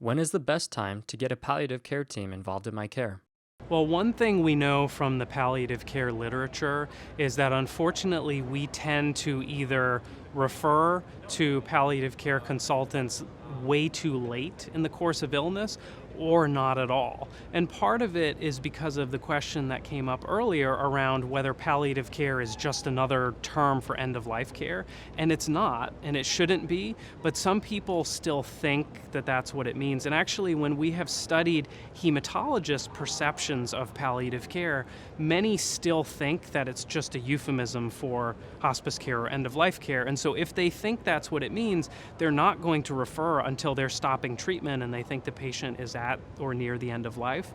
When is the best time to get a palliative care team involved in my care? Well, one thing we know from the palliative care literature is that unfortunately we tend to either refer to palliative care consultants way too late in the course of illness or not at all. And part of it is because of the question that came up earlier around whether palliative care is just another term for end of life care. And it's not, and it shouldn't be, but some people still think that that's what it means. And actually, when we have studied hematologist perceptions of palliative care, many still think that it's just a euphemism for hospice care or end of life care. And so if they think that's what it means, they're not going to refer until they're stopping treatment and they think the patient is at or near the end of life.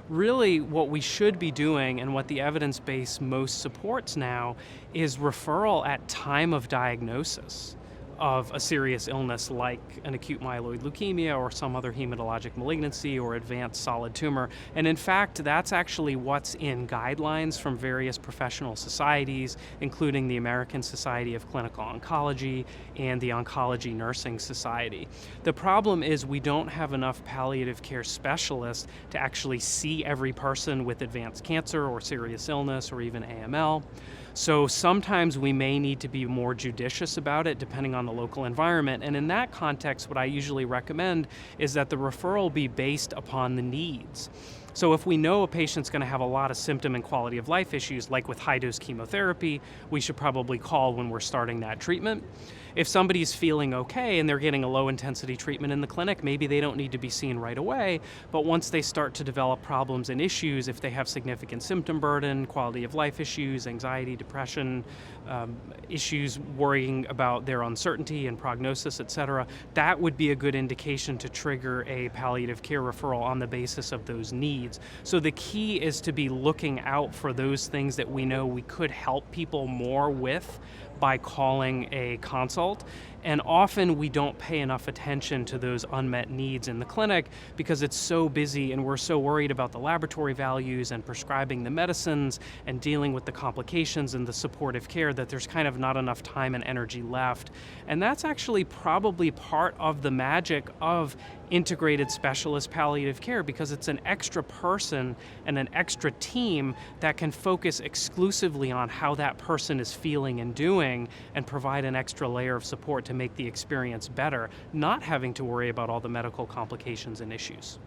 Really, what we should be doing and what the evidence base most supports now is referral at time of diagnosis of a serious illness like an acute myeloid leukemia or some other hematologic malignancy or advanced solid tumor. And in fact, that's actually what's in guidelines from various professional societies, including the American Society of Clinical Oncology and the Oncology Nursing Society. The problem is we don't have enough palliative care specialists to actually see every person with advanced cancer or serious illness or even AML. So sometimes we may need to be more judicious about it depending on the local environment. And in that context, what I usually recommend is that the referral be based upon the needs. So if we know a patient's going to have a lot of symptom and quality of life issues, like with high-dose chemotherapy, we should probably call when we're starting that treatment. If somebody's feeling okay and they're getting a low-intensity treatment in the clinic, maybe they don't need to be seen right away, but once they start to develop problems and issues, if they have significant symptom burden, quality of life issues, anxiety, depression, issues worrying about their uncertainty and prognosis, etc., that would be a good indication to trigger a palliative care referral on the basis of those needs. So the key is to be looking out for those things that we know we could help people more with by calling a consult. And often we don't pay enough attention to those unmet needs in the clinic because it's so busy and we're so worried about the laboratory values and prescribing the medicines and dealing with the complications and the supportive care that there's kind of not enough time and energy left. And that's actually probably part of the magic of integrated specialist palliative care, because it's an extra person and an extra team that can focus exclusively on how that person is feeling and doing and provide an extra layer of support to make the experience better, not having to worry about all the medical complications and issues.